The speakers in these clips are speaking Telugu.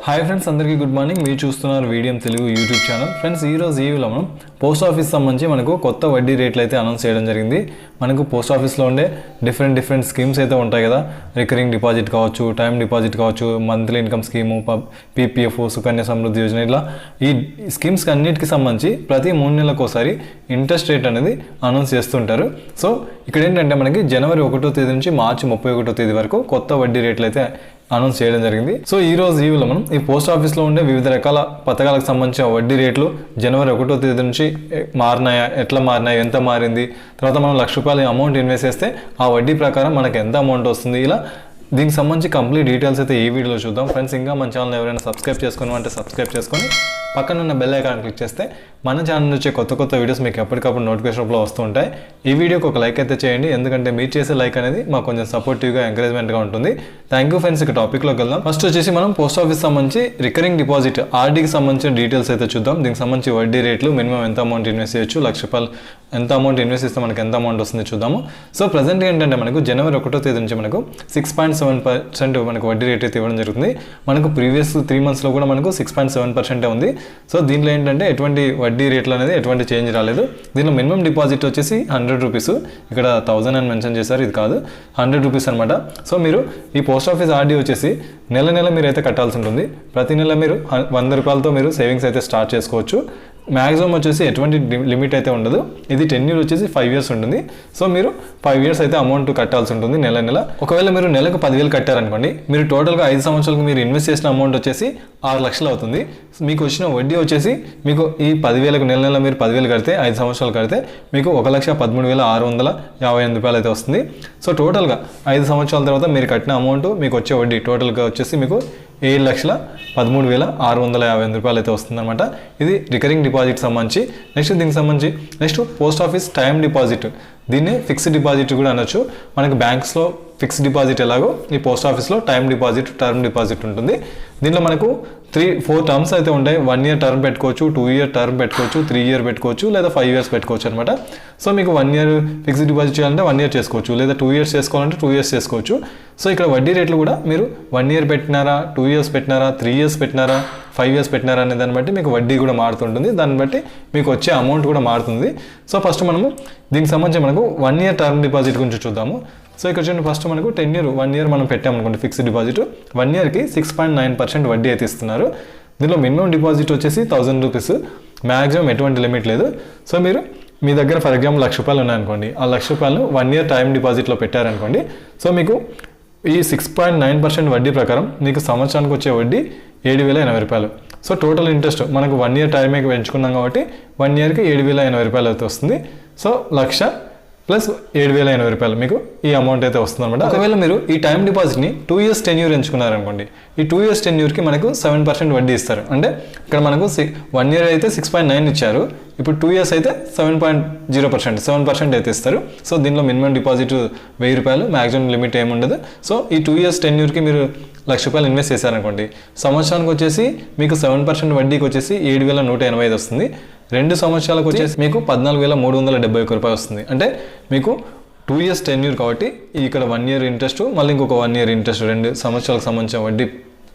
హాయ్ ఫ్రెండ్స్, అందరికీ గుడ్ మార్నింగ్. మీరు చూస్తున్నారు Veediyam Telugu YouTube channel. Friends, ఈరోజు వీడియోలో మనం పోస్ట్ ఆఫీస్ సంబంధించి మనకు కొత్త వడ్డీ రేట్లు అయితే అనౌన్స్ చేయడం జరిగింది. మనకు పోస్ట్ ఆఫీస్లో ఉండే డిఫరెంట్ స్కీమ్స్ అయితే ఉంటాయి కదా. రికరింగ్ డిపాజిట్ కావచ్చు, టైం డిపాజిట్ కావచ్చు, monthly income scheme, PPF, Sukanya Samriddhi Yojana, ఇలా ఈ స్కీమ్స్కి అన్నిటికీ సంబంధించి ప్రతి 3 నెలలకు ఒకసారి ఇంట్రెస్ట్ రేట్ అనేది అనౌన్స్ చేస్తుంటారు. సో ఇక్కడ ఏంటంటే మనకి జనవరి 1వ తేదీ నుంచి మార్చి 31వ తేదీ వరకు కొత్త వడ్డీ రేట్లు అయితే అనౌన్స్ చేయడం జరిగింది. సో ఈ రోజు వీడియోలో మనం ఈ పోస్ట్ ఆఫీస్లో ఉండే వివిధ రకాల పథకాలకు సంబంధించిన వడ్డీ రేట్లు జనవరి 1వ తేదీ నుంచి మారినాయా, ఎట్లా మారినాయి, ఎంత మారింది, తర్వాత మనం ₹1,00,000 అమౌంట్ ఇన్వెస్ట్ చేస్తే ఆ వడ్డీ ప్రకారం మనకు ఎంత అమౌంట్ వస్తుంది, ఇలా దీనికి సంబంధించి కంప్లీట్ డీటెయిల్స్ అయితే ఈ వీడియోలో చూద్దాం. ఫ్రెండ్స్, ఇంకా మన ఛానల్ ఎవరైనా సబ్స్క్రైబ్ చేసుకోమంటే సబ్స్క్రైబ్ చేసుకొని పక్కన ఉన్న బెల్ ఐకాన్ క్లిక్ చేస్తే మన ఛానల్ వచ్చే కొత్త వీడియోస్ మీకు ఎప్పటికప్పుడు నోటిఫికేషన్ రూపంలో వస్తూ ఉంటాయి. ఈ వీడియోకి ఒక లైక్ అయితే చేయండి, ఎందుకంటే మీరు చేసే లైక్ అనేది మాకు కొంచెం సపోర్టివ్గా ఎంకరేజ్మెంట్గా ఉంటుంది. Thank you friends. ఇక టాపిక్లోకి వెళ్దాం. ఫస్ట్ వచ్చేసి మనం పోస్ట్ ఆఫీస్ సంబంధించి రికరింగ్ డిపాజిట్ ఆర్డీకి సంబంధించిన డీటెయిల్స్ అయితే చూద్దాం. దీనికి సంబంధించి వడ్డీ రేట్లు, మినిమం ఎంత అమౌంట్ ఇన్వెస్ట్ చేయొచ్చు, ₹1,00,000 ఎంత అమౌంట్ ఇన్వెస్ట్ చేస్తే మనకి ఎంత అమౌంట్ వస్తుంది చూద్దాము. సో ప్రజెంట్ ఏంటంటే మనకు జనవరి 1వ తేదీ నుంచి మనకు 6.7% మనకు వడ్డీ రేట్ అయితే ఇవ్వడం జరుగుతుంది. మనకు ప్రీవియస్ 3 మంత్స్లో కూడా మనకు 6.7% ఉంది. సో దీంట్లో ఏంటంటే ఎటువంటి వడ్డీ రేట్లు అనేది ఎటువంటి చేంజ్ రాలేదు. దీనిలో మినిమం డిపాజిట్ వచ్చేసి ₹100, ఇక్కడ 1000 అని మెన్షన్ చేశారు, ఇది కాదు, ₹100 అనమాట. సో మీరు ఈ పోస్ట్ ఆఫీస్ ఆర్డీ వచ్చేసి నెల మీరు అయితే కట్టాల్సి ఉంటుంది. ప్రతి నెల మీరు ₹100తో మీరు సేవింగ్స్ అయితే స్టార్ట్ చేసుకోవచ్చు. మ్యాక్సిమం వచ్చేసి ఎటువంటి లిమిట్ అయితే ఉండదు. ఇది టెన్యూర్ వచ్చేసి 5 years ఉంటుంది. సో మీరు 5 years అయితే అమౌంట్ కట్టాల్సి ఉంటుంది నెల. ఒకవేళ మీరు నెలకు 10,000 కట్టారనుకోండి, మీరు టోటల్గా 5 సంవత్సరాలకు మీరు ఇన్వెస్ట్ చేసిన అమౌంట్ వచ్చేసి ₹6,00,000 అవుతుంది. మీకు వచ్చిన వడ్డీ వచ్చేసి మీకు ఈ 10,000కు నెల మీరు 10,000 కడితే 5 సంవత్సరాలు కడితే మీకు ₹1,13,658 అయితే వస్తుంది. సో టోటల్గా 5 సంవత్సరాల తర్వాత మీరు కట్టిన అమౌంట్ మీకు వచ్చే వడ్డీ టోటల్గా వచ్చేసి మీకు ₹7,13,658 అయితే వస్తుంది అనమాట. ఇది రికరింగ్ డిపాజిట్ సంబంధించి. దీనికి సంబంధించి next post office time deposit, దీన్ని ఫిక్స్డ్ డిపాజిట్ కూడా అనొచ్చు. మనకి బ్యాంక్స్లో ఫిక్స్డ్ డిపాజిట్ ఎలాగో ఈ పోస్ట్ ఆఫీస్లో టైం డిపాజిట్, టర్మ్ డిపాజిట్ ఉంటుంది. దీంట్లో మనకు 3-4 టర్మ్స్ అయితే ఉంటాయి. 1 year టర్మ్ పెట్టుకోవచ్చు, 2 year టర్మ్ పెట్టుకోవచ్చు, 3 year పెట్టుకోవచ్చు, లేదా 5 years పెట్టుకోవచ్చు అనమాట. సో మీకు 1 year ఫిక్స్డ్ డిపాజిట్ చేయాలంటే 1 year చేసుకోవచ్చు, లేదా 2 years చేసుకోవాలంటే 2 years చేసుకోవచ్చు. సో ఇక్కడ వడ్డీ రేట్లు కూడా మీరు 1 year పెట్టినారా, 2 years పెట్టినారా, 3 years పెట్టినారా, 5 years పెట్టినారా అనే దాన్ని బట్టి మీకు వడ్డీ కూడా మారుతుంటుంది. దాన్ని బట్టి మీకు వచ్చే అమౌంట్ కూడా మారుతుంది. సో ఫస్ట్ మనము దీనికి సంబంధించి మనకు 1 year టర్మ్ డిపాజిట్ గురించి చూద్దాము. సో ఇక్కడ చూడండి, ఫస్ట్ మనకు 1 year మనం పెట్టామనుకోండి ఫిక్స్డ్ డిపాజిట్, 1 yearకి 6.9% వడ్డీ అయితే ఇస్తున్నారు. దీనిలో మినిమం డిపాజిట్ వచ్చేసి ₹1,000, మ్యాక్సిమం ఎటువంటి లిమిట్ లేదు. సో మీరు మీ దగ్గర ఫర్ ఎగ్జాంపుల్ ₹1,00,000 ఉన్నాయనుకోండి, ఆ ₹1,00,000 1 year టైం డిపాజిట్లో పెట్టారనుకోండి. సో మీకు ఈ 6.9% వడ్డీ ప్రకారం మీకు సంవత్సరానికి వచ్చే వడ్డీ ₹7,080. సో టోటల్ ఇంట్రెస్ట్ మనకు 1 year టైమే పెంచుకున్నాం కాబట్టి 1 yearకి ₹7,080 అయితే వస్తుంది. సో ₹1,00,000 ప్లస్ ₹7,080 మీకు ఈ అమౌంట్ అయితే వస్తుంది అనమాట. ఒకవేళ మీరు ఈ టైం డిపాజిట్ని 2 years టెన్యూర్ ఎంచుకున్నారనుకోండి, ఈ 2 years టెన్యూర్కి మనకు 7% వడ్డీ ఇస్తారు. అంటే ఇక్కడ మనకు 1 year అయితే 6.9 ఇచ్చారు, ఇప్పుడు 2 years అయితే 7% అయితే ఇస్తారు. సో దీనిలో మినిమం డిపాజిట్ ₹1,000, మ్యాక్సిమం లిమిట్ ఏముండదు. సో ఈ 2 years టెన్యూర్కి మీరు ₹1,00,000 ఇన్వెస్ట్ చేశారనుకోండి, సంవత్సరానికి వచ్చేసి మీకు 7% వడ్డీకి వచ్చేసి ₹7,185 వస్తుంది. 2 సంవత్సరాలకు వచ్చేసి మీకు ₹14,371 వస్తుంది. అంటే మీకు 2 years టెన్యూర్ కాబట్టి ఇక్కడ 1 year ఇంట్రెస్ట్, మళ్ళీ ఇంకొక 1 year ఇంట్రెస్ట్, 2 సంవత్సరాలకు సంబంధించిన వడ్డీ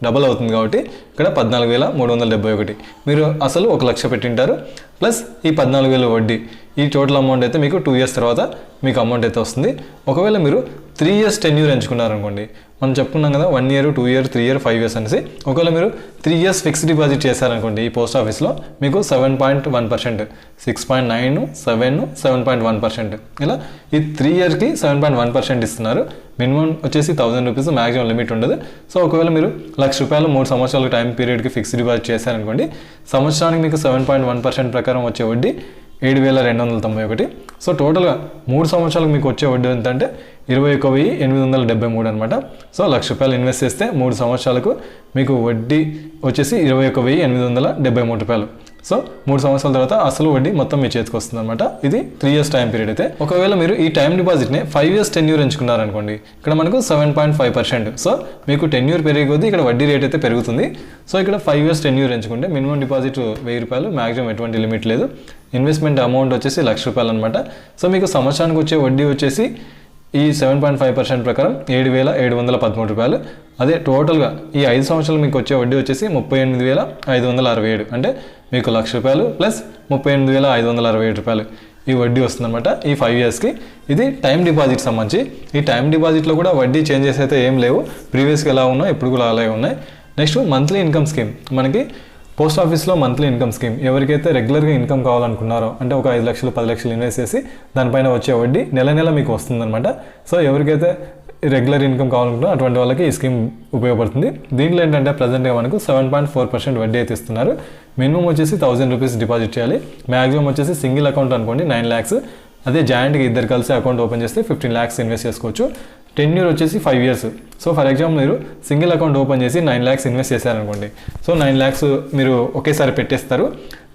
డబల్ అవుతుంది కాబట్టి ఇక్కడ 14,371. మీరు అసలు ₹1,00,000 పెట్టింటారు, ప్లస్ ఈ 14,000 వడ్డీ, ఈ టోటల్ అమౌంట్ అయితే మీకు 2 years తర్వాత మీకు అమౌంట్ అయితే వస్తుంది. ఒకవేళ మీరు 3 years టెన్యూర్ ఎంచుకున్నారనుకోండి, మనం చెప్పుకున్నాం కదా 1 year, 2 year, 3 year, 5 years అనేసి. ఒకవేళ మీరు 3 years ఫిక్స్డ్ డిపాజిట్ చేశారనుకోండి ఈ పోస్ట్ ఆఫీస్లో, మీకు 7.1%, 6.9, 7, 7.1%, ఇలా ఈ 3 yearకి 7.1% ఇస్తున్నారు. మినిమం వచ్చేసి ₹1,000, మ్యాక్సిమం లిమిట్ ఉండదు. సో ఒకవేళ మీరు ₹1,00,000 3 సంవత్సరాల టైం పీరియడ్కి ఫిక్స్డ్ డిపాజిట్ చేశారనుకోండి, సంవత్సరానికి మీకు 7.1% ప్రకారం వచ్చే వడ్డీ ₹7,291. సో టోటల్గా 3 సంవత్సరాలకు మీకు వచ్చే వడ్డీ ఎంత అంటే ₹21,873 అనమాట. సో ₹1,00,000 ఇన్వెస్ట్ చేస్తే 3 సంవత్సరాలకు మీకు వడ్డీ వచ్చేసి ₹21,873. సో 3 సంవత్సరాల తర్వాత అసలు వడ్డీ మొత్తం మీ చేతికి వస్తుంది అనమాట. ఇది 3 years టైం పీరియడ్ అయితే. ఒకవేళ మీరు ఈ టైం డిపాజిట్ని 5 years టెన్యూర్ ఎంచుకున్నారనుకోండి, ఇక్కడ మనకు 7.5%. సో మీకు టెన్యూర్ పెరిగే కొద్దీ ఇక్కడ వడ్డీ రేట్ అయితే పెరుగుతుంది. సో ఇక్కడ 5 years టెన్యూర్ ఎంచుకుంటే మినిమం డిపాజిట్ ₹1,000, మ్యాక్సిమం ఎటువంటి లిమిట్ లేదు. ఇన్వెస్ట్మెంట్ అమౌంట్ వచ్చేసి ₹1,00,000 అనమాట. సో మీకు సంవత్సరానికి వచ్చే వడ్డీ వచ్చేసి ఈ 7.5% ప్రకారం 7,713 రూపాయలు. అదే టోటల్గా ఈ 5 సంవత్సరాలు మీకు వచ్చే వడ్డీ వచ్చేసి 38,567. అంటే మీకు ₹1,00,000 ప్లస్ 38,567 రూపాయలు ఈ వడ్డీ వస్తుందన్నమాట ఈ 5 ఇయర్స్కి. ఇది టైం డిపాజిట్ సంబంధించి. ఈ టైం డిపాజిట్లో కూడా వడ్డీ చేంజెస్ అయితే ఏం లేవు, ప్రీవియస్గా ఎలా ఉన్నాయి ఇప్పుడు కూడా అలాగే ఉన్నాయి. Next monthly income scheme. మనకి పోస్ట్ ఆఫీస్లో మంత్లీ ఇన్కమ్ స్కీమ్ ఎవరికైతే రెగ్యులర్గా ఇన్కమ్ కావాలనుకున్నారో, అంటే ఒక 5 లక్షలు 10 లక్షలు ఇన్వెస్ట్ చేసి దానిపైన వచ్చే వడ్డీ నెల నెల మీకు వస్తుందన్నమాట. సో ఎవరికైతే రెగ్యులర్ ఇన్కమ్ కావాలనుకుంటున్నారో అటువంటి వాళ్ళకి ఈ స్కీమ్ ఉపయోగపడుతుంది. దీంట్లో ఏంటంటే ప్రజెంట్గా మనకు 7.4% వడ్డీ అయితే ఇస్తున్నారు. మినిమం వచ్చేసి ₹1,000 డిపాజిట్ చేయాలి. మ్యాక్సిమం వచ్చేసి సింగిల్ అకౌంట్ అనుకోండి 9 lakhs. అదే జాయింట్గా ఇద్దరు కలిసి అకౌంట్ ఓపెన్ చేస్తే 15 lakhs ఇన్వెస్ట్ చేసుకోవచ్చు. టెన్యూర్ వచ్చేసి 5 years. సో ఫర్ ఎగ్జాంపుల్ మీరు సింగిల్ అకౌంట్ ఓపెన్ చేసి 9 lakhs ఇన్వెస్ట్ చేశారనుకోండి. సో 9 lakhs మీరు ఒకేసారి పెట్టేస్తారు.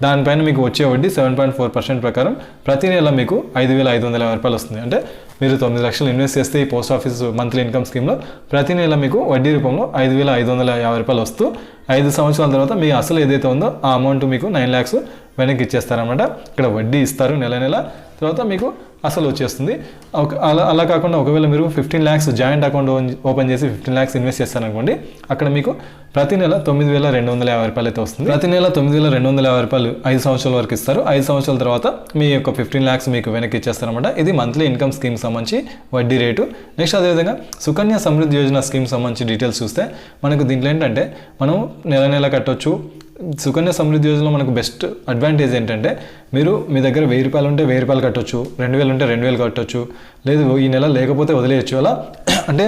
దానిపైన మీకు వచ్చే వడ్డీ 7.4% ప్రకారం ప్రతి నెల మీకు ₹5,550 వస్తుంది. అంటే మీరు 9 లక్షలు ఇన్వెస్ట్ చేస్తే ఈ పోస్ట్ ఆఫీస్ మంత్లీ ఇన్కమ్ స్కీమ్లో ప్రతి నెల మీకు వడ్డీ రూపంలో ₹5,550 వస్తూ 5 సంవత్సరాల తర్వాత మీ అసలు ఏదైతే ఉందో ఆ అమౌంట్ మీకు 9 lakhs వెనక్కి ఇచ్చేస్తారనమాట. ఇక్కడ వడ్డీ ఇస్తారు నెల నెల, తర్వాత మీకు అసలు వచ్చేస్తుంది. అలా కాకుండా ఒకవేళ మీరు 15 lakhs జాయింట్ అకౌంట్ ఓపెన్ చేసి 15 lakhs ఇన్వెస్ట్ చేస్తారనుకోండి, అక్కడ మీకు ప్రతి నెల ₹9,250 అయితే వస్తుంది. ప్రతి నెల ₹9,250 5 సంవత్సరాల వరకు ఇస్తారు. 5 సంవత్సరాల తర్వాత మీ యొక్క 15 lakhs మీకు వెనక్కి ఇచ్చేస్తారనమాట. ఇది మంత్లీ ఇన్కమ్ స్కీమ్ సంబంధించి వడ్డీ రేటు. నెక్స్ట్ అదేవిధంగా సుకన్య సమృద్ధి యోజన స్కీమ్ సంబంధించి డీటెయిల్స్ చూస్తే మనకు దీంట్లో ఏంటంటే మనం నెల నెల కట్టొచ్చు. సుకన్య సమృద్ధి యోజనలో మనకు బెస్ట్ అడ్వాంటేజ్ ఏంటంటే మీరు మీ దగ్గర ₹1,000 ఉంటే ₹1,000 కట్టొచ్చు, 2,000 ఉంటే 2,000 కట్టొచ్చు, లేదు ఈ నెల లేకపోతే వదిలేయచ్చు. అలా అంటే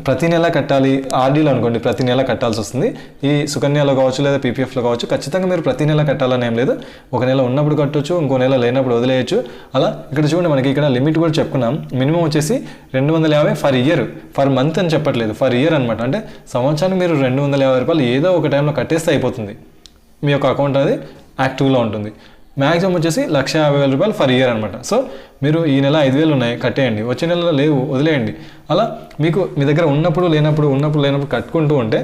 ప్రతి నెల కట్టాలి, ఆర్డీలో అనుకోండి ప్రతి నెల కట్టాల్సి వస్తుంది. ఈ సుకన్యలో కావచ్చు లేదా పీపీఎఫ్లో కావచ్చు, ఖచ్చితంగా మీరు ప్రతి నెల కట్టాలని ఏం లేదు. ఒక నెల ఉన్నప్పుడు కట్టొచ్చు, ఇంకో నెల లేనప్పుడు వదిలేయచ్చు. అలా ఇక్కడ చూడండి మనకి ఇక్కడ లిమిట్ కూడా చెప్పుకున్నాం. మినిమం వచ్చేసి 250 ఫర్ ఇయర్, ఫర్ మంత్ అని చెప్పట్లేదు, ఫర్ ఇయర్ అనమాట. అంటే సంవత్సరానికి మీరు ₹250 ఏదో ఒక టైంలో కట్టేస్తే అయిపోతుంది, మీ యొక్క అకౌంట్ అనేది యాక్టివ్లో ఉంటుంది. మ్యాక్సిమం వచ్చేసి ₹150,000 ఫర్ ఇయర్ అనమాట. సో మీరు ఈ నెల 5,000 ఉన్నాయి కట్టేయండి, వచ్చే నెలలో లేవు వదిలేయండి. అలా మీకు మీ దగ్గర ఉన్నప్పుడు లేనప్పుడు కట్టుకుంటూ ఉంటే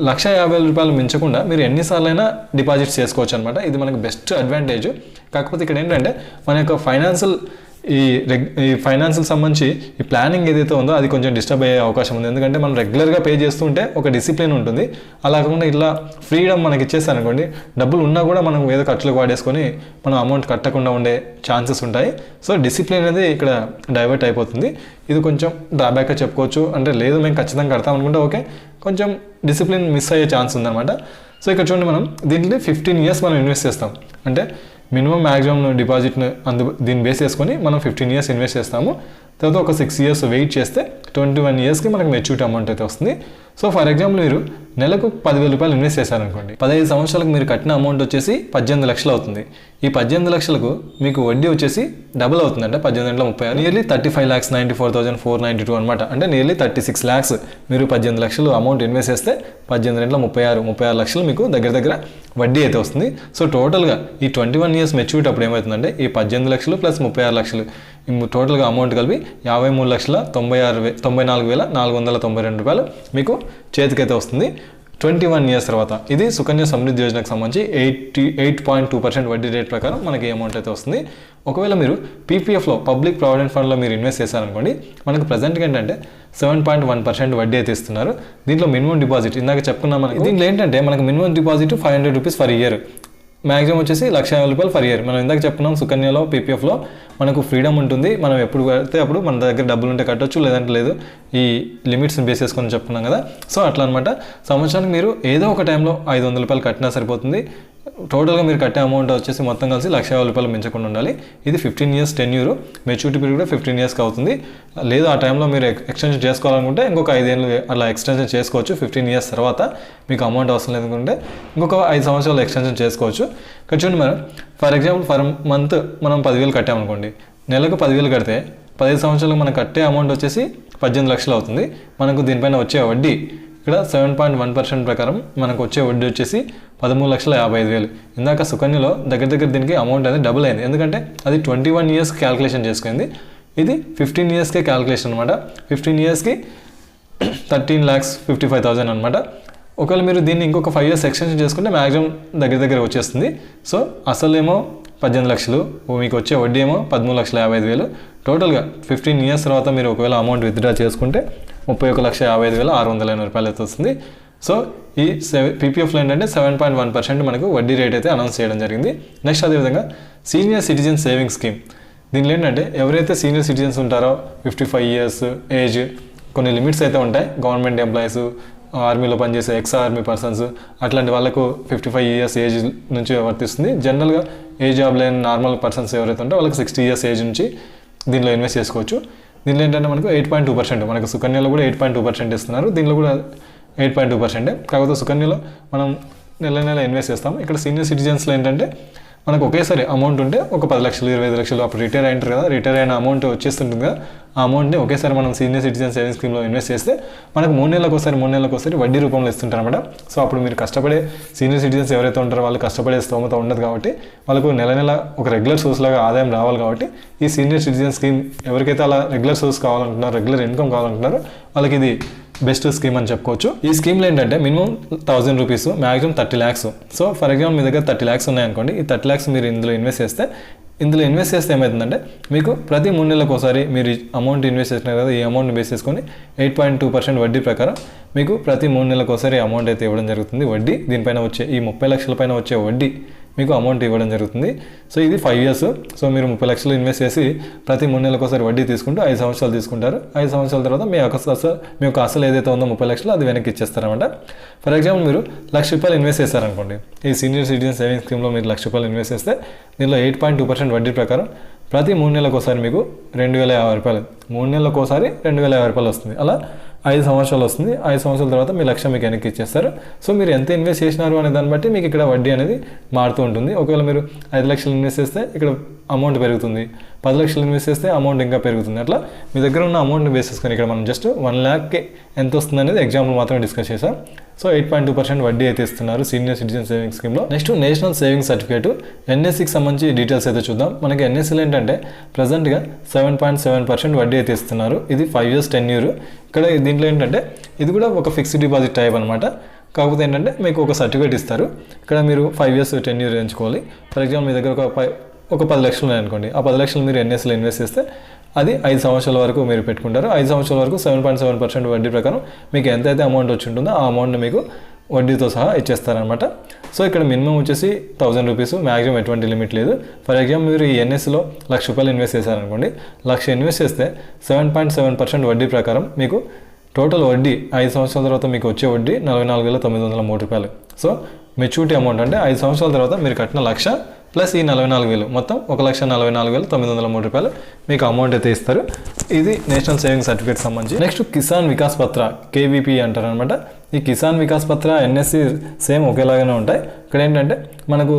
₹150,000 మించకుండా మీరు ఎన్నిసార్లు అయినా డిపాజిట్ చేసుకోవచ్చు అనమాట. ఇది మనకు బెస్ట్ అడ్వాంటేజ్. కాకపోతే ఇక్కడ ఏంటంటే మన యొక్క ఈ ఫైనాన్షియల్ సంబంధించి ఈ ప్లానింగ్ ఏదైతే ఉందో అది కొంచెం డిస్టర్బ్ అయ్యే అవకాశం ఉంది. ఎందుకంటే మనం రెగ్యులర్గా పే చేస్తుంటే ఒక డిసిప్లిన్ ఉంటుంది. అలా కాకుండా ఇట్లా ఫ్రీడమ్ మనకి ఇచ్చేస్తారనుకోండి, డబ్బులు ఉన్నా కూడా మనం ఏదో ఖర్చులకు వాడేసుకొని మనం అమౌంట్ కట్టకుండా ఉండే ఛాన్సెస్ ఉంటాయి. సో డిసిప్లిన్ అనేది ఇక్కడ డైవర్ట్ అయిపోతుంది. ఇది కొంచెం డ్రాబ్యాక్గా చెప్పుకోవచ్చు. అంటే లేదు మేము ఖచ్చితంగా కడతాం అనుకుంటే ఓకే, కొంచెం డిసిప్లిన్ మిస్ అయ్యే ఛాన్స్ ఉందన్నమాట. సో ఇక్కడ చూడండి మనం దీంట్లో 15 years మనం ఇన్వెస్ట్ చేస్తాం. అంటే మినిమం మ్యాక్సిమం డిపాజిట్ని దీన్ని బేస్ చేసుకొని మనం 15 years ఇన్వెస్ట్ చేస్తాము. తర్వాత ఒక 6 years వెయిట్ చేస్తే 21 yearsకి మనకు మెచ్యూరిటీ అమౌంట్ అయితే వస్తుంది. సో ఫర్ ఎగ్జాంపుల్ మీరు నెలకు ₹10,000 ఇన్వెస్ట్ చేశారనుకోండి, 15 సంవత్సరాలకు మీరు కట్టిన అమౌంట్ వచ్చేసి 18 లక్షలు అవుతుంది. ఈ 18 లక్షలకు మీకు వడ్డీ వచ్చేసి డబుల్ అవుతుంది. అంటే 18 36 నియర్లీ 35,94,492 అనమాట. అంటే నియర్లీ 36 lakhs మీరు 18 లక్షలు అమౌంట్ ఇన్వెస్ట్ చేస్తే 18 36 లక్షలు మీకు దగ్గర వడ్డీ అయితే వస్తుంది. సో టోటల్గా ఈ 21 years మెచ్యూరిటీ అప్పుడు ఏమవుతుందంటే ఈ 18 లక్షలు ప్లస్ 36 లక్షలు టోటల్గా అమౌంట్ కలిపి ₹53,94,492 మీకు చేతికైతే వస్తుంది 21 years తర్వాత. ఇది సుకన్య సమృద్ధి యోజనకు సంబంధించి 8.2% వడ్డీ రేట్ ప్రకారం మనకి అమౌంట్ అయితే వస్తుంది. ఒకవేళ మీరు పీపీఎఫ్లో పబ్లిక్ ప్రావిడెంట్ ఫండ్లో మీరు ఇన్వెస్ట్ చేశారనుకోండి, మనకు ప్రజెంట్గా ఏంటంటే 7.1% వడ్డీ అయితే ఇస్తున్నారు. దీంట్లో మినిమం డిపాజిట్ ఇందాక చెప్పుకున్నాం. మనకి దీంట్లో ఏంటంటే మనకు minimum deposit ₹500 for year, maximum వచ్చేసి ₹1,50,000 ఫర్ ఇయర్. మనం ఇందాక చెప్పుకున్నాం సుకన్యలో పీపీఎఫ్లో మనకు ఫ్రీడమ్ ఉంటుంది. మనం ఎప్పుడు కడితే అప్పుడు మన దగ్గర డబ్బులు ఉంటే కట్టొచ్చు, లేదంటే లేదు. ఈ లిమిట్స్ని బేస్ చేసుకొని చెప్పుకున్నాం కదా. సో అట్లా అనమాట. సంవత్సరానికి మీరు ఏదో ఒక టైంలో ₹500 కట్టినా సరిపోతుంది. టోటల్గా మీరు కట్టే అమౌంట్ వచ్చేసి మొత్తం కలిసి ₹1,50,000 మించకుండా ఉండాలి. ఇది 15 years టెన్యూర్, మెచ్యూరిటీ పీరియడ్ కూడా 15 yearsకి అవుతుంది. లేదు ఆ టైంలో మీరు ఎక్స్టెన్షన్ చేసుకోవాలనుకుంటే ఇంకొక 5 ఏళ్ళు అలా ఎక్స్టెన్షన్ చేసుకోవచ్చు. 15 years తర్వాత మీకు అమౌంట్ అవసరం లేదనుకుంటే ఇంకొక 5 సంవత్సరాలు ఎక్స్టెన్షన్ చేసుకోవచ్చు. ఇక్కడ చూడండి మనం ఫర్ ఎగ్జాంపుల్ ఫర్ మంత్ మనం 10,000 కట్టామనుకోండి, నెలకు 10,000 కడితే 15 సంవత్సరాలకు మనం కట్టే అమౌంట్ వచ్చేసి 18 లక్షలు అవుతుంది. మనకు దీనిపైన వచ్చే వడ్డీ ఇక్కడ 7.1% ప్రకారం మనకు వచ్చే వడ్డీ వచ్చేసి 13,55,000. ఇందాక సుకన్యలో దగ్గర దీనికి అమౌంట్ అనేది డబుల్ అయింది. ఎందుకంటే అది 21 years క్యాల్కులేషన్ చేసుకుంది. ఇది 15 yearsకే క్యాల్కులేషన్ అనమాట. 15 yearsకి 13,55,000 అనమాట. ఒకవేళ మీరు దీన్ని ఇంకొక 5 years ఎక్స్టెన్షన్ చేసుకుంటే మ్యాక్సిమం దగ్గర వచ్చేస్తుంది. సో అసలేమో 18 లక్షలు, మీకు వచ్చే వడ్డీ ఏమో 13,55,000. టోటల్గా 15 ఇయర్స్ తర్వాత మీరు ఒకవేళ అమౌంట్ విత్డ్రా చేసుకుంటే 31,55,608 రూపాయలు అయితే వస్తుంది. సో ఈ పీపీఎఫ్లో ఏంటంటే 7.1% మనకు వడ్డీ రేట్ అయితే అనౌన్స్ చేయడం జరిగింది. నెక్స్ట్ అదేవిధంగా సీనియర్ సిటిజన్ సేవింగ్ స్కీమ్. దీనిలో ఏంటంటే ఎవరైతే సీనియర్ సిటిజన్స్ ఉంటారో 55 ఇయర్స్ ఏజ్, కొన్ని లిమిట్స్ అయితే ఉంటాయి. గవర్నమెంట్ ఎంప్లాయీస్, ఆర్మీలో పనిచేసే ఎక్స్ ఆర్మీ పర్సన్స్, అట్లాంటి వాళ్ళకు 55 ఇయర్స్ ఏజ్ నుంచి వర్తిస్తుంది. జనరల్గా ఏ జాబ్ లేని నార్మల్ పర్సన్స్ ఎవరైతే ఉంటారో వాళ్ళకి 60 ఇయర్స్ ఏజ్ నుంచి దీనిలో ఇన్వెస్ట్ చేసుకోవచ్చు. దీనిలో ఏంటంటే మనకు 8.2%, మనకు సుకన్యలో కూడా 8.2% ఇస్తున్నారు, దీనిలో కూడా 8.2%. కాకపోతే సుకన్యలో మనం నెల నెల ఇన్వెస్ట్ చేస్తాం. ఇక్కడ సీనియర్ సిటిజన్స్లో ఏంటంటే మనకు ఒకేసారి అమౌంట్ ఉంటే ఒక 10 లక్షలు 25 లక్షలు అప్పుడు రిటైర్ అయింటారు కదా, రిటైర్ అయిన అమౌంట్ వచ్చేస్తుంటుంది కదా, ఆ అమౌంట్ని ఒకేసారి మనం సీనియర్ సిటిజన్ సేవింగ్ స్కీమ్లో ఇన్వెస్ట్ చేస్తే మనకు 3 నెలలకు ఒకసారి వడ్డీ రూపంలో ఇస్తుంటారు అనమాట. సో అప్పుడు మీరు కష్టపడే సీనియర్ సిటిజన్స్ ఎవరైతే ఉంటారో వాళ్ళు కష్టపడే స్తోమత ఉండదు కాబట్టి వాళ్ళకు నెల నెల ఒక రెగ్యులర్ సోర్స్ లాగా ఆదాయం రావాలి కాబట్టి ఈ సీనియర్ సిటిజన్ స్కీమ్ ఎవరికైతే అలా రెగ్యులర్ సోర్స్ కావాలంటున్నారో, రెగ్యులర్ ఇన్కమ్ కావాలంటున్నారో వాళ్ళకి ఇది బెస్ట్ స్కీమ్ అని చెప్పుకోవచ్చు. ఈ స్కీమ్లో ఏంటంటే minimum 1000 rupees, maximum 30 lakhs. So for example మీ దగ్గర 30 lakhs ఉన్నాయనుకోండి, ఈ 30 lakhs మీరు ఇందులో ఇన్వెస్ట్ చేస్తే ఏమవుతుందంటే మీకు ప్రతి 3 నెలలకు ఒకసారి మీరు అమౌంట్ ఇన్వెస్ట్ చేసినారు కదా, ఈ అమౌంట్ని బేస్ చేసుకొని 8.2% వడ్డీ ప్రకారం మీకు ప్రతి 3 నెలలకు ఒకసారి అమౌంట్ అయితే ఇవ్వడం జరుగుతుంది. వడ్డీ దీనిపైన వచ్చే ఈ 30 లక్షల పైన వచ్చే వడ్డీ మీకు అమౌంట్ ఇవ్వడం జరుగుతుంది. సో ఇది 5 ఇయర్స్. సో మీరు 30 లక్షలు ఇన్వెస్ట్ చేసి ప్రతి 3 నెలలకు ఒకసారి వడ్డీ తీసుకుంటూ 5 సంవత్సరాలు తీసుకుంటారు. 5 సంవత్సరాల తర్వాత మీ యొక్క అసలు ఏదైతే ఉందో 30 లక్షలు అది వెనక్కి ఇచ్చేస్తారన్నమాట. ఫర్ ఎగ్జాంపుల్ మీరు ₹1,00,000 ఇన్వెస్ట్ చేస్తారనుకోండి, ఈ సీనియర్ సిటిజన్ సేవింగ్ స్కీమ్లో మీరు ₹1,00,000 ఇన్వెస్ట్ చేస్తే దీనిలో 8.2% వడ్డీ ప్రకారం ప్రతి 3 నెలలకు ఒకసారి మీకు ₹2,050, 3 నెలలకు ఒకసారి ₹2,050 వస్తుంది. అలా 5 సంవత్సరాలు వస్తుంది. 5 సంవత్సరాల తర్వాత మీ లక్ష మీకు వెనక్కి ఇచ్చేస్తారు. సో మీరు ఎంత ఇన్వెస్ట్ చేసినారు అనే దాన్ని బట్టి మీకు ఇక్కడ వడ్డీ అనేది మారుతూ ఉంటుంది. ఒకవేళ మీరు 5 లక్షలు ఇన్వెస్ట్ చేస్తే ఇక్కడ అమౌంట్ పెరుగుతుంది, 10 లక్షలు ఇన్వెస్ట్ చేస్తే అమౌంట్ ఇంకా పెరుగుతుంది. అట్లా మీ దగ్గర ఉన్న అమౌంట్ని బేస్ చేసుకొని ఇక్కడ మనం జస్ట్ 1 lakh ఎంత వస్తుంది అనేది ఎగ్జాంపుల్ మాత్రమే డిస్కస్ చేసాం. సో 8.2% వడ్డీ అయితే ఇస్తున్నారు సీనియర్ సిటిజన్ సేవింగ్ స్కీమ్లో. నెక్స్ట్ నేషనల్ సేవింగ్ సర్టిఫికేట్ ఎన్ఎస్సికి సంబంధించి డీటెయిల్స్ అయితే చూద్దాం. మనకి ఎన్ఎస్సిలో ఏంటంటే ప్రజెంట్గా 7.7% వడ్డీ అయితే ఇస్తున్నారు. ఇది 5 years tenure. ఇక్కడ దీంట్లో ఏంటంటే ఇది కూడా ఒక ఫిక్స్డ్ డిపాజిట్ టైప్ అనమాట. కాకపోతే ఏంటంటే మీకు ఒక సర్టిఫికేట్ ఇస్తారు. ఇక్కడ మీరు 5 years tenure ఎంచుకోవాలి. ఫర్ ఎగ్జాంపుల్ మీ దగ్గర ఒక 10 లక్షలు ఉన్నాయనుకోండి, ఆ 10 లక్షలు మీరు ఎన్ఎస్సిలో ఇన్వెస్ట్ చేస్తే అది 5 సంవత్సరాల వరకు మీరు పెట్టుకుంటారు. 5 సంవత్సరాల వరకు 7.7% వడ్డీ ప్రకారం మీకు ఎంతైతే అమౌంట్ వచ్చి ఉంటుందో ఆ అమౌంట్ని మీకు వడ్డీతో సహా ఇచ్చేస్తారనమాట. సో ఇక్కడ మినిమం వచ్చేసి 1000 రూపీస్, మ్యాక్సిమం ఎటువంటి లిమిట్ లేదు. ఫర్ ఎగ్జాంపుల్ మీరు ఈ ఎన్ఎస్సిలో ₹1,00,000 ఇన్వెస్ట్ చేశారనుకోండి, 1,00,000 ఇన్వెస్ట్ చేస్తే 7.7% వడ్డీ ప్రకారం మీకు టోటల్ వడ్డీ 5 సంవత్సరాల తర్వాత మీకు వచ్చే వడ్డీ ₹44,903. సో మెచ్యూరిటీ అమౌంట్ అంటే 5 సంవత్సరాల తర్వాత మీరు కట్టిన 1,00,000 ప్లస్ ఈ 44,000 మొత్తం ₹1,44,903 మీకు అమౌంట్ అయితే ఇస్తారు. ఇది నేషనల్ సేవింగ్ సర్టిఫికేట్ సంబంధించి. నెక్స్ట్ కిసాన్ వికాస్ పత్ర, KVP అంటారు అనమాట. ఈ కిసాన్ వికాస్ పత్ర ఎన్ఎస్సి సేమ్ ఒకేలాగానే ఉంటాయి. ఇక్కడ ఏంటంటే మనకు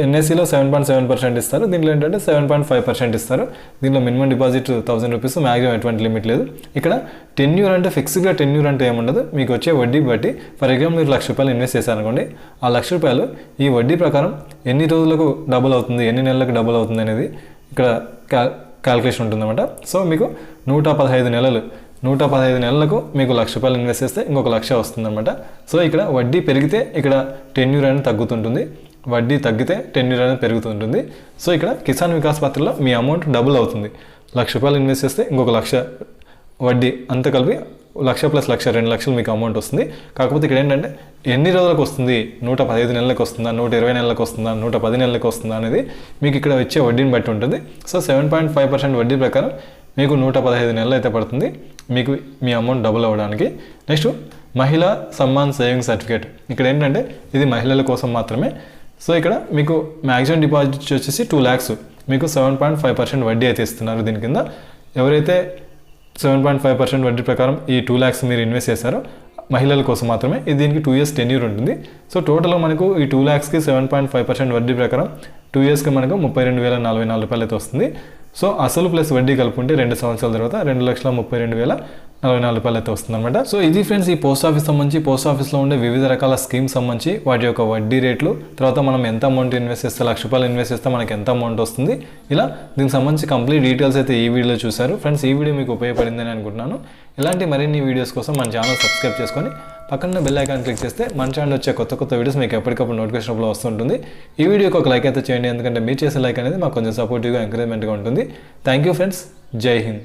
ఎన్ఎస్సిలో 7.7% ఇస్తారు, దీంట్లో ఏంటంటే 7.5% ఇస్తారు. దీంట్లో మినిమం డిపాజిట్ 1000 రూపీస్, మ్యాక్సిమం ఎటువంటి లిమిట్ లేదు. ఇక్కడ టెన్యూర్ అంటే ఫిక్స్డ్గా టెన్యూర్ అంటే ఏముండదు, మీకు వచ్చే వడ్డీ బట్టి. ఫర్ ఎగ్జాంపుల్ మీరు ₹1,00,000 ఇన్వెస్ట్ చేశారనుకోండి, ఆ ₹1,00,000 ఈ వడ్డీ ప్రకారం ఎన్ని రోజులకు డబుల్ అవుతుంది, ఎన్ని నెలలకు డబుల్ అవుతుంది అనేది ఇక్కడ క్యాల్కులేషన్ ఉంటుందన్నమాట. సో మీకు 115 నెలలకు మీకు ₹1,00,000 ఇన్వెస్ట్ చేస్తే ఇంకొక 1,00,000 వస్తుందన్నమాట. సో ఇక్కడ వడ్డీ పెరిగితే ఇక్కడ టెన్యూర్ అనేది తగ్గుతుంటుంది, వడ్డీ తగ్గితే టెన్యూర్ అనేది పెరుగుతుంటుంది. సో ఇక్కడ కిసాన్ వికాస్ పత్రలో మీ అమౌంట్ డబుల్ అవుతుంది. ₹1,00,000 ఇన్వెస్ట్ చేస్తే ఇంకొక 1,00,000 వడ్డీ, అంత కలిపి 1,00,000 ప్లస్ 1,00,000 2,00,000 మీకు అమౌంట్ వస్తుంది. కాకపోతే ఇక్కడ ఏంటంటే ఎన్ని రోజులకు వస్తుంది, 115 నెలలకు వస్తుందా, 120 నెలలకు వస్తుందా, 110 నెలలకు వస్తుందా అనేది మీకు ఇక్కడ వచ్చే వడ్డీని బట్టి ఉంటుంది. సో 7.5% వడ్డీ ప్రకారం మీకు 115 నెలలు అయితే పడుతుంది మీకు మీ అమౌంట్ డబుల్ అవ్వడానికి. నెక్స్ట్ మహిళా సమ్మాన్ సేవింగ్ సర్టిఫికేట్. ఇక్కడ ఏంటంటే ఇది మహిళల కోసం మాత్రమే. సో ఇక్కడ మీకు మ్యాక్సిమం డిపాజిట్ వచ్చేసి 2 lakhs, మీకు 7.5% వడ్డీ అయితే ఇస్తున్నారు. దీని కింద ఎవరైతే 7.5% వడ్డీ ప్రకారం ఈ 2 lakhs మీరు ఇన్వెస్ట్ చేశారో మహిళల కోసం మాత్రమే. ఇది దీనికి 2 years టెన్యూర్ ఉంటుంది. సో టోటల్గా మనకు ఈ 2 lakhsకి 7.5% వడ్డీ ప్రకారం 2 yearsకి మనకు ₹32,044 అయితే వస్తుంది. సో అసలు ప్లస్ వడ్డీ కలుపుకుంటే 2 సంవత్సరాల తర్వాత ₹2,32,044 అయితే వస్తుందన్నమాట. సో ఇది ఫ్రెండ్స్ ఈ పోస్ట్ ఆఫీస్ సంబంధించి, పోస్ట్ ఆఫీస్లో ఉండే వివిధ రకాల స్కీమ్స్ సంబంధించి వాటి యొక్క వడ్డీ రేట్లు, తర్వాత మనం ఎంత అమౌంట్ ఇన్వెస్ట్ చేస్తే ₹1,00,000 ఇన్వెస్ట్ చేస్తే మనకి ఎంత అమౌంట్ వస్తుంది, ఇలా దీనికి సంబంధించి కంప్లీట్ డీటెయిల్స్ అయితే ఈ వీడియోలో చూశారు. ఫ్రెండ్స్ ఈ వీడియో మీకు ఉపయోగపడిందని అనుకుంటున్నాను. ఇలాంటి మరిన్ని వీడియోస్ కోసం మన ఛానల్ సబ్స్క్రైబ్ చేసుకొని పక్కన బెల్ ఐకాన్ క్లిక్ చేస్తే మన ఛానల్ వచ్చే కొత్త కొత్త వీడియోస్ మీకు ఎప్పటికప్పుడు నోటిఫికేషన్ రూపంలో వస్తుంటుంది. ఈ వీడియోకి ఒక లైక్ అయితే చేయండి, ఎందుకంటే మీరు చేసే లైక్ అనేది మాకు కొంచెం సపోర్టివ్గా ఎంకరేజ్మెంట్గా ఉంటుంది. Thank you friends. జై హింద్.